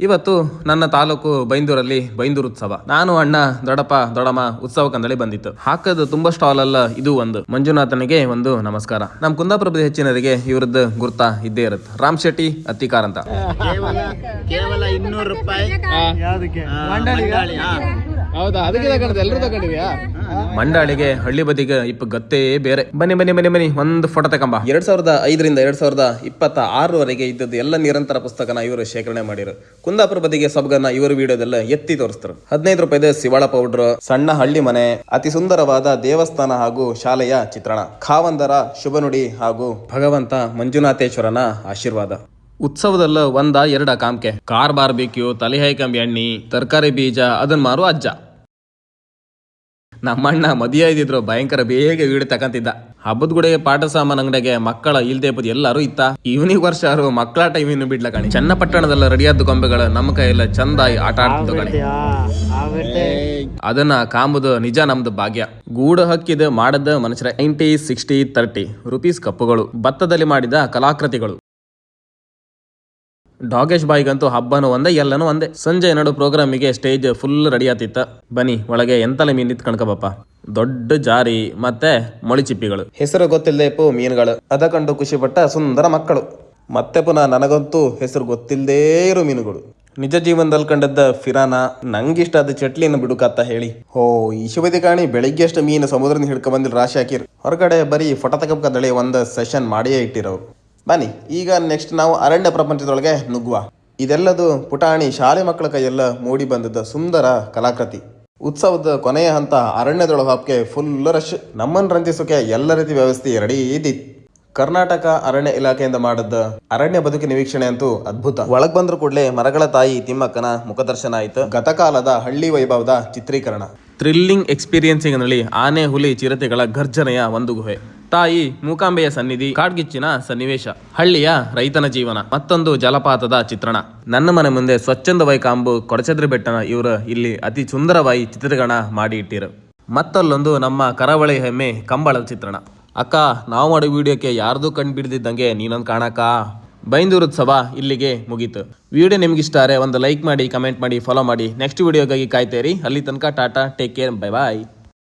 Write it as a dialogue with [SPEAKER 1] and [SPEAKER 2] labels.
[SPEAKER 1] ಇವತ್ತು ನನ್ನ ತಾಲೂಕು ಬೈಂದೂರಲ್ಲಿ ಬೈಂದೂರು ಉತ್ಸವ. ನಾನು ಅಣ್ಣ ದೊಡ್ಡಪ್ಪ ದೊಡ್ಡಮ್ಮ ಉತ್ಸವಕ್ಕಂದಳಿ ಬಂದಿತ್ತು. ಹಾಕದು ತುಂಬಾ ಸ್ಟಾಲ್ ಅಲ್ಲ, ಇದು ಒಂದು. ಮಂಜುನಾಥನಿಗೆ ಒಂದು ನಮಸ್ಕಾರ. ನಮ್ಮ ಕುಂದಾಪುರದ ಹೆಚ್ಚಿನರಿಗೆ ಇವ್ರದ್ದು ಗುರ್ತಾ ಇದ್ದೇ ಇರುತ್ತೆ. ರಾಮ್ ಶೆಟ್ಟಿ ಅತ್ತಿಕಾರ್ ಅಂತ.
[SPEAKER 2] ಕೇವಲ 200 ರೂಪಾಯಿ.
[SPEAKER 3] ಹೌದಾ? ಅದಕ್ಕೆ ಎಲ್ಲರೂ ತಗೊಂಡಿದ್ಯಾ?
[SPEAKER 1] ಮಂಡಾಳಿಗೆ ಹಳ್ಳಿ ಬದಿಗೆ ಗತ್ತೇ ಬೇರೆ. ಬನ್ನಿ ಬನ್ನಿ ಬನ್ನಿ ಬನ್ನಿ ಒಂದು ಫೋಟೋ ತಗೊಂಬ. 2005ರಿಂದ 2026ವರೆಗೆ ಇದ್ದದ್ದು ಎಲ್ಲ ನಿರಂತರ ಪುಸ್ತಕನ ಇವರು ಶೇಖರಣೆ ಮಾಡಿರು. ಕುಂದಾಪುರ ಬದಿಗೆ ಸೊಬಗನ್ನ ಇವರು ವಿಡಿಯೋದೆಲ್ಲ ಎತ್ತಿ ತೋರಿಸ್ತಾರೆ. 15 ರೂಪಾಯಿದ ಶಿವಾಳ ಪೌಡ್ರ್, ಸಣ್ಣ ಹಳ್ಳಿ ಮನೆ, ಅತಿ ಸುಂದರವಾದ ದೇವಸ್ಥಾನ ಹಾಗೂ ಶಾಲೆಯ ಚಿತ್ರಣ, ಖಾವಂದರ ಶುಭ ನುಡಿ ಹಾಗೂ ಭಗವಂತ ಮಂಜುನಾಥೇಶ್ವರನ ಆಶೀರ್ವಾದ. ಉತ್ಸವದಲ್ಲ ಒಂದ ಎರಡ ಕಾಮ್ಕೆ, ಕಾರ್ ಬಾರ್ಬಿಕ್ಯೂ, ತಲೆಹೈಕಂಬಿ ಎಣ್ಣಿ, ತರಕಾರಿ ಬೀಜ, ಅದನ್ನ ಮಾರು ಅಜ್ಜ. ನಮ್ಮಣ್ಣ ಮದುವೆ ಇದ್ದಿದ್ರು ಭಯಂಕರ ಬೇಗ ವೀಡಿಯೋ ತಕಂತಿದ್ದ. ಹಬ್ಬದ ಗುಡಿಗೆ ಪಾಠ ಸಾಮಾನ್ ಅಂಗಡಿಗೆ ಮಕ್ಕಳ ಇಲ್ದೇ ಬದಿ ಎಲ್ಲರೂ ಇತ್ತ. ಇವನಿಗೆ ವರ್ಷ ಮಕ್ಕಳ ಟೈಮ್ ಇನ್ನು ಬಿಡ್ಲ ಕಣಿ. ಚನ್ನಪಟ್ಟಣದಲ್ಲ ರೆಡಿಯಾದ ಗೊಂಬೆಗಳು ನಮ್ಮ ಕೈಯೆಲ್ಲ ಚಂದಾಗಿ ಆಟ ಆಡ್ತಿದ್ವು ಕಣಿ. ಅದನ್ನ ಕಾಂಬುದು ನಿಜ ನಮ್ದು ಭಾಗ್ಯ. ಗೂಡು ಹಕ್ಕಿದ ಮಾಡದ ಮನುಷ್ಯರ 90, 60, 30 ರೂಪೀಸ್ ಕಪ್ಪುಗಳು, ಭತ್ತದಲ್ಲಿ ಮಾಡಿದ ಕಲಾಕೃತಿಗಳು. ಡಾಗೇಶ್ ಬಾಯ್ಗಂತೂ ಹಬ್ಬನೂ ಒಂದೇ ಎಲ್ಲನೂ ಒಂದೇ. ಸಂಜೆ ನಡು ಪ್ರೋಗ್ರಾಮಿಗೆ ಸ್ಟೇಜ್ ಫುಲ್ ರೆಡಿ ಆತಿತ್ತ. ಬನ್ನಿ ಒಳಗೆ ಎಂತಲ ಮೀನ್ ನಿಂತ್ ಕಣ್ಕಬಪ್ಪ. ದೊಡ್ಡ ಜಾರಿ ಮತ್ತೆ ಮೊಳಿಚಿಪ್ಪಿಗಳು, ಹೆಸರು ಗೊತ್ತಿಲ್ಲದೆ ಮೀನುಗಳು. ಅದ ಕಂಡು ಖುಷಿ ಪಟ್ಟ ಸುಂದರ ಮಕ್ಕಳು. ಮತ್ತೆ ಪುನಃ ನನಗಂತೂ ಹೆಸರು ಗೊತ್ತಿಲ್ಲದೇ ಇರೋ ಮೀನುಗಳು. ನಿಜ ಜೀವನದಲ್ಲಿ ಕಂಡದ್ದ ಫಿರಾನ, ನಂಗಿಷ್ಟ ಆದ ಚಟ್ಲಿನ ಬಿಡುಕತ್ತ ಹೇಳಿ. ಈಶುಬದಿ ಕಾಣಿ ಬೆಳಿಗ್ಗೆ ಅಷ್ಟು ಮೀನು ಸಮುದ್ರನ ಹಿಡ್ಕೊ ಬಂದಿಲ್ಲ, ರಾಶಿ ಹಾಕಿರು. ಹೊರಗಡೆ ಬರೀ ಫೋಟೋ ತಗೊಂಡ್ಕದಳಿ ಒಂದು ಸೆಷನ್ ಮಾಡಿಯೇ ಇಟ್ಟಿರೋರು. ಬನ್ನಿ ಈಗ ನೆಕ್ಸ್ಟ್ ನಾವು ಅರಣ್ಯ ಪ್ರಪಂಚದೊಳಗೆ ನುಗ್ಗುವ. ಇದೆಲ್ಲದು ಪುಟಾಣಿ ಶಾಲೆ ಮಕ್ಕಳ ಕೈಯೆಲ್ಲ ಮೂಡಿ ಬಂದದ ಸುಂದರ ಕಲಾಕೃತಿ. ಉತ್ಸವದ ಕೊನೆಯ ಹಂತ ಅರಣ್ಯದೊಳಗೆ ಹಾಪ್ಕೆ ಫುಲ್ ರಶ್. ನಮ್ಮನ್ನು ರಂಜಿಸೋಕೆ ಎಲ್ಲ ರೀತಿ ವ್ಯವಸ್ಥೆ ರೆಡಿ ಇದ್ದಿತ್ತು. ಕರ್ನಾಟಕ ಅರಣ್ಯ ಇಲಾಖೆಯಿಂದ ಮಾಡಿದ ಅರಣ್ಯ ಬದುಕಿನ ವೀಕ್ಷಣೆ ಅಂತೂ ಅದ್ಭುತ. ಒಳಗ್ ಬಂದ್ರು ಕೂಡಲೇ ಮರಗಳ ತಾಯಿ ತಿಮ್ಮಕ್ಕನ ಮುಖದರ್ಶನ ಆಯ್ತು. ಗತಕಾಲದ ಹಳ್ಳಿ ವೈಭವದ ಚಿತ್ರೀಕರಣ, ಥ್ರಿಲ್ಲಿಂಗ್ ಎಕ್ಸ್ಪೀರಿಯನ್ಸಿಂಗ್ ನಲ್ಲಿ ಆನೆ, ಹುಲಿ, ಚಿರತೆಗಳ ಗರ್ಜನೆಯ ಒಂದು ಗುಹೆ, ತಾಯಿ ಮೂಕಾಂಬೆಯ ಸನ್ನಿಧಿ, ಕಾಡ್ಗಿಚ್ಚಿನ ಸನ್ನಿವೇಶ, ಹಳ್ಳಿಯ ರೈತನ ಜೀವನ, ಮತ್ತೊಂದು ಜಲಪಾತದ ಚಿತ್ರಣ. ನನ್ನ ಮನೆ ಮುಂದೆ ಸ್ವಚ್ಛಂದ ವೈಕಾಂಬು ಕೊಡಚದ್ರಿ ಬೆಟ್ಟನ ಇವರು ಇಲ್ಲಿ ಅತಿ ಸುಂದರವಾಗಿ ಚಿತ್ರೀಕರಣ ಮಾಡಿ ಇಟ್ಟಿರು. ಮತ್ತಲ್ಲೊಂದು ನಮ್ಮ ಕರಾವಳಿ ಹೆಮ್ಮೆ ಕಂಬಳದ ಚಿತ್ರಣ. ಅಕ್ಕ, ನಾವು ಮಾಡೋ ವಿಡಿಯೋಕ್ಕೆ ಯಾರ್ದು ಕಣ್ ಬಿಡ್ದಿದ್ದಂಗೆ ನೀನೊಂದು ಕಾಣಕ್ಕ. ಬೈಂದೂರು ಉತ್ಸವ ಇಲ್ಲಿಗೆ ಮುಗೀತು. ವಿಡಿಯೋ ನಿಮ್ಗೆ ಇಷ್ಟ ಆದರೆ ಒಂದು ಲೈಕ್ ಮಾಡಿ, ಕಮೆಂಟ್ ಮಾಡಿ, ಫಾಲೋ ಮಾಡಿ. ನೆಕ್ಸ್ಟ್ ವಿಡಿಯೋಗಾಗಿ ಕಾಯ್ತೇರಿ. ಅಲ್ಲಿ ತನಕ ಟಾಟಾ, ಟೇಕ್ ಕೇರ್, ಬೈ ಬಾಯ್.